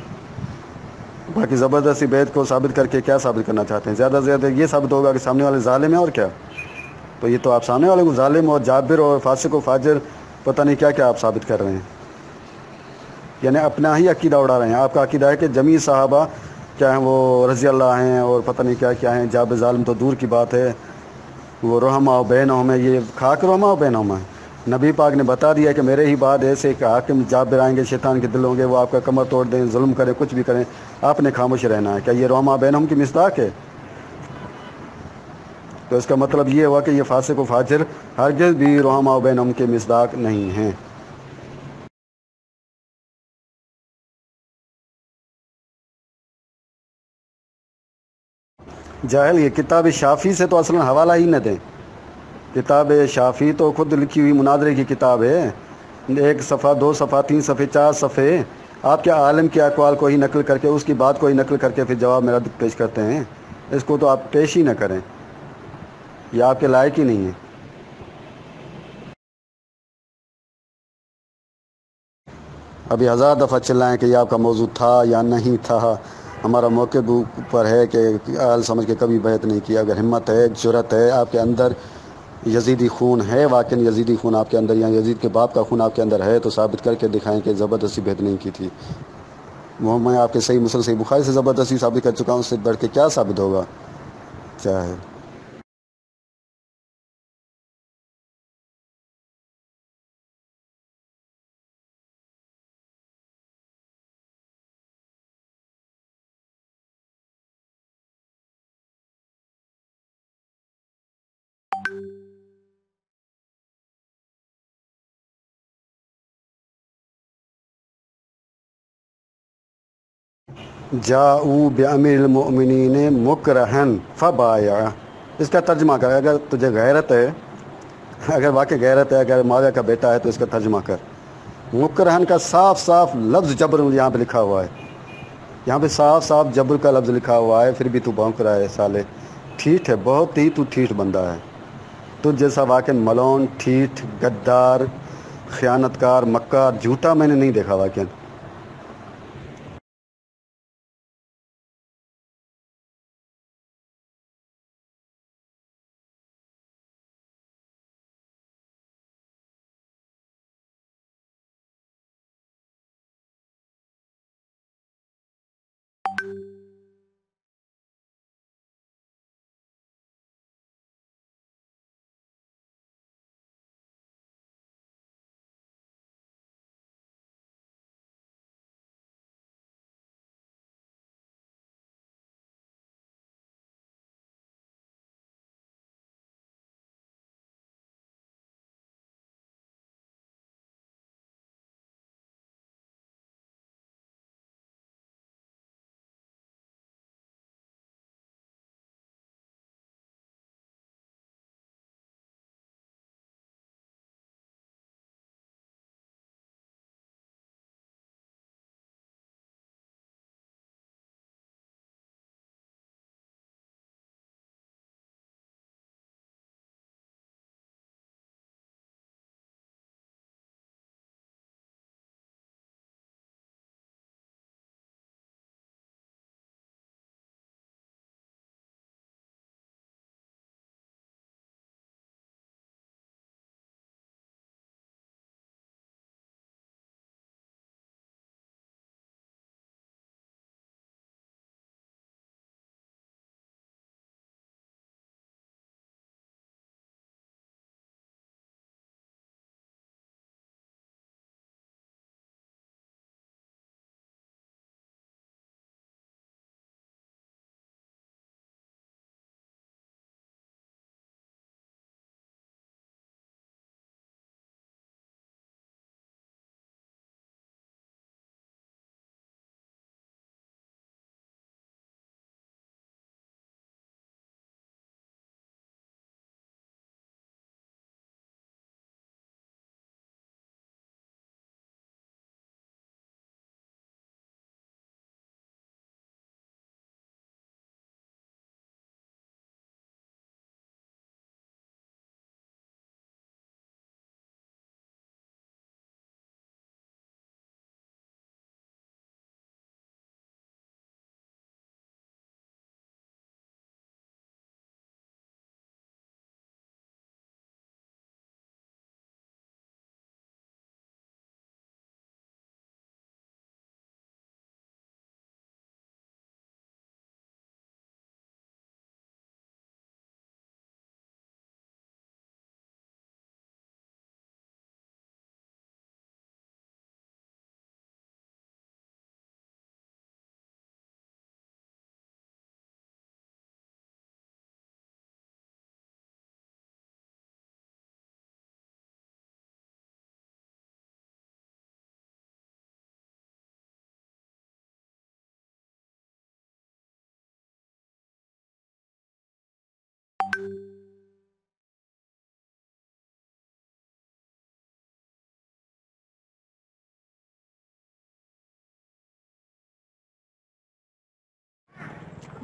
C: बाकी ज़बरदस्ती बैत को साबित करके क्या साबित करना चाहते हैं? ज़्यादा से ज़्यादा ये साबित होगा कि सामने वाले ज़ालिम है, और क्या। तो ये तो आप सामने वाले को ज़ालिम और जाबिर और फासिक और फाजिर पता नहीं क्या क्या आप साबित कर रहे हैं, यानी अपना ही अकीदा उड़ा रहे हैं। आपका अकीदा है कि जमी साहबा क्या हैं, वो रज़ी अल्लाह हैं और पता नहीं क्या क्या हैं, जाबिर ज़ालिम तो दूर की बात है, वो रहमा और बैनहुम है, ये खाक रहमा और बैनहुम है। नबी पाक ने बता दिया कि मेरे ही बाद ऐसे एक हाकिम जाबिर आएंगे, शैतान के दिल होंगे, वो आपका कमर तोड़ दें, जुल्म करें, कुछ भी करें, आपने खामोश रहना है। क्या ये रहमा बैनहुम की मिस्दाक है? तो इसका मतलब ये हुआ कि ये फासिक व फाजिर हरगिज़ भी रहमा बैनहुम के मिस्दाक नहीं हैं। जाहिल, ये किताब शाफ़ी से तो असल हवाला ही न दें। किताब शाफ़ी तो खुद लिखी हुई मुनाजरे की किताब है, 1 सफ़ा 2 सफ़ा 3 सफ़े 4 सफ़े आपके आलिम के अक़वाल को ही नकल करके, उसकी बात को ही नकल करके फिर जवाब में रद्द पेश करते हैं। इसको तो आप पेश ही न करें, ये आपके लायक ही नहीं है। अभी हज़ार दफ़ा चिल्लाएँ कि ये आपका मौजू था या नहीं था, हमारा मौके ऊपर है कि आल समझ के कभी बैत नहीं किया। अगर हिम्मत है, जुरत है, आपके अंदर यजीदी खून है, वाकई यजीदी खून आपके अंदर या यजीद के बाप का खून आपके अंदर है, तो साबित करके दिखाएं कि ज़बरदस्ती बैत नहीं की थी। वो मैं आपके सही मुस्लिम सही बुखारी से ज़बरदस्ती साबित कर चुका हूँ, उससे बढ़ के क्या साबित होगा? चाहे जाऊ बेअमीरिल मोमिनीन मुकरहन फ़बाया, इसका तर्जमा कर। अगर तुझे गैरत है, अगर वाकई गैरत है, अगर मागा का बेटा है, तो इसका तर्जमा कर। मुकरहन का साफ साफ लफ्ज़ जबर यहाँ पे लिखा हुआ है, यहाँ पे साफ साफ जबर का लफ्ज़ लिखा हुआ है, फिर भी तू भौंक रहा है साले। ठीक है, बहुत ही तू ठीठ बंदा है। तुझ जैसा वाकई मलौन, ठीठ, गद्दार, ख़यानतकार, मक्कार, झूठा मैंने नहीं देखा वाकई।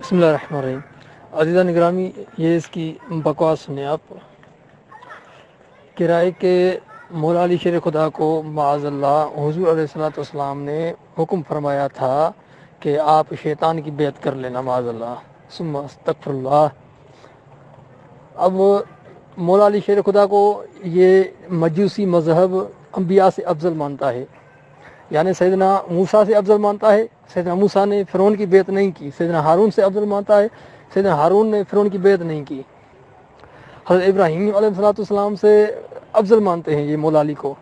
B: بسم اللہ الرحمن الرحیم. عزیزہ نگرامی، یہ اس کی بکواس سنیں آپ. کرائے کے مولا علی شیر خدا کو معاذ اللہ حضور علیہ الصلوۃ والسلام نے حکم فرمایا تھا کہ آپ شیطان کی بیعت کر لینا، معاذ اللہ ثم استغفر اللہ. اب مولا علی شیر خدا کو یہ مجوسی مذہب انبیاء سے افضل مانتا ہے، یعنی سیدنا موسیٰ سے افضل مانتا ہے. سیدنا موسیٰ نے فرعون کی بیعت نہیں کی. سیدنا ہارون سے افضل مانتا ہے. سیدنا ہارون نے فرعون کی بیعت نہیں کی. حضرت ابراہیم علیہ السلام سے افضل مانتے ہیں یہ مولا علی کو.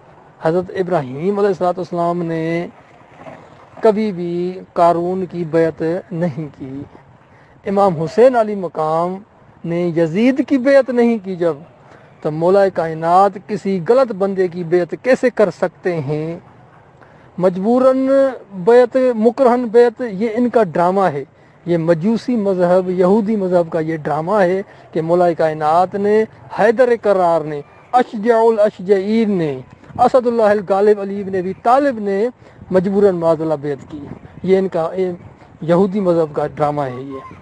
B: حضرت ابراہیم علیہ السلام نے کبھی بھی قارون کی بیعت نہیں کی. امام حسین علی مقام نے یزید کی بیعت نہیں کی. جب تو مولا کائنات کسی غلط بندے کی بیعت کیسے کر سکتے ہیں؟ مجبوراً بیعت، مکرہن بیعت، یہ ان کا ڈرامہ ہے. یہ مجوسی مذہب، یہودی مذہب کا یہ ڈرامہ ہے کہ مولا کائنات نے، حیدر کرار نے، اشجع الاشجعین نے، اسد اللہ الغالب علی بن ابی طالب نے مجبوراً معاذ اللہ بیعت کی. یہ ان کا یہودی مذہب کا ڈرامہ ہے یہ.